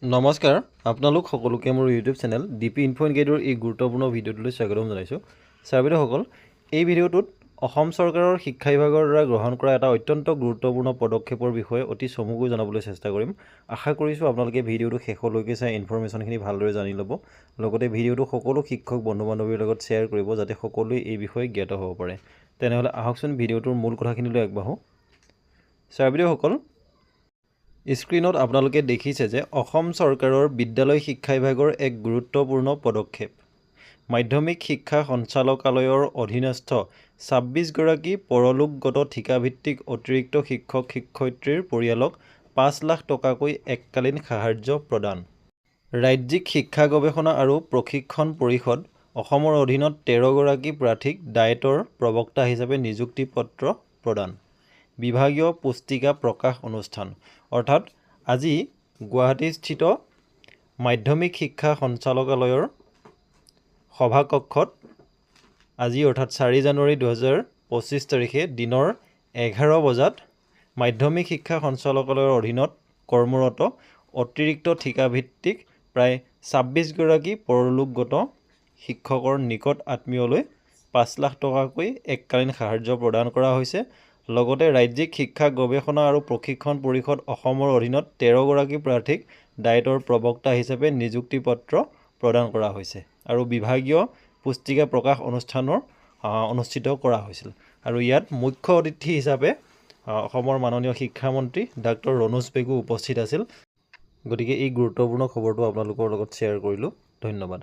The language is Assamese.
নমস্কাৰ আপোনালোক সকলোকে মোৰ YouTube channel DP info and গাইডৰ এই গুৰুত্বপূৰ্ণ ভিডিঅ'টোলৈ স্বাগতম জনাইছোঁ। ছাৰ বাইদেউসকল, এই ভিডিঅ'টোত অসম চৰকাৰৰ শিক্ষা বিভাগৰ দ্বাৰা গ্ৰহণ কৰা এটা অত্যন্ত গুৰুত্বপূৰ্ণ পদক্ষেপৰ বিষয়ে অতি চমুকৈ জনাবলৈ চেষ্টা কৰিম। আশা কৰিছোঁ আপোনালোকে ভিডিঅ'টো শেষলৈকে চাই ইনফৰমেশ্যনখিনি ভালদৰে জানি ল'ব। লগতে ভিডিঅ'টো সকলো শিক্ষক বন্ধু বান্ধৱীৰ লগত শ্বেয়াৰ কৰিব যাতে সকলোৱে এই বিষয়ে জ্ঞাত হ'ব পাৰে। তেনেহ'লে আহকচোন ভিডিঅ'টোৰ মূল কথাখিনিলৈ আগবাঢ়োঁ। ছাৰ বাইদেউসকল, স্ক্ৰীনত আপোনালোকে দেখিছে যে অসম চৰকাৰৰ বিদ্যালয় শিক্ষা বিভাগৰ এক গুৰুত্বপূৰ্ণ পদক্ষেপ। মাধ্যমিক শিক্ষা সঞ্চালকালয়ৰ অধীনস্থ 26গৰাকী পৰলোকগত ঠিকাভিত্তিক অতিৰিক্ত শিক্ষক শিক্ষয়িত্ৰীৰ পৰিয়ালক 5 লাখ টকাকৈ এককালীন সাহায্য প্ৰদান। ৰাজ্যিক শিক্ষা গৱেষণা আৰু প্ৰশিক্ষণ পৰিষদ অসমৰ অধীনত 13গৰাকী প্ৰাৰ্থীক ডায়েটৰ প্ৰবক্তা হিচাপে নিযুক্তি পত্ৰ প্ৰদান। বিভাগীয় পুস্তিকা প্ৰকাশ অনুষ্ঠান অৰ্থাৎ আজি গুৱাহাটীস্থিত মাধ্যমিক শিক্ষা সঞ্চালকালয়ৰ সভাকক্ষত আজি অৰ্থাৎ 4 জানুৱাৰী 2025 তাৰিখে দিনৰ 11 বজাত মাধ্যমিক শিক্ষা সঞ্চালকালয়ৰ অধীনত কৰ্মৰত অতিৰিক্ত ঠিকাভিত্তিক প্ৰায় 26গৰাকী পৰলোকগত শিক্ষকৰ নিকট আত্মীয়লৈ 5 লাখ টকাকৈ এককালীন সাহায্য প্ৰদান কৰা হৈছে। লগতে ৰাজ্যিক শিক্ষা গৱেষণা আৰু প্ৰশিক্ষণ পৰিষদ অসমৰ অধীনত 13গৰাকী প্ৰাৰ্থীক ডায়েটৰ প্ৰবক্তা হিচাপে নিযুক্তি পত্ৰ প্ৰদান কৰা হৈছে আৰু বিভাগীয় পুস্তিকা প্ৰকাশ অনুষ্ঠিত কৰা হৈছিল। আৰু ইয়াত মুখ্য অতিথি হিচাপে অসমৰ মাননীয় শিক্ষামন্ত্ৰী ডাক্তৰ ৰণোজ পেগু উপস্থিত আছিল। গতিকে এই গুৰুত্বপূৰ্ণ খবৰটো আপোনালোকৰ লগত শ্বেয়াৰ কৰিলোঁ। ধন্যবাদ।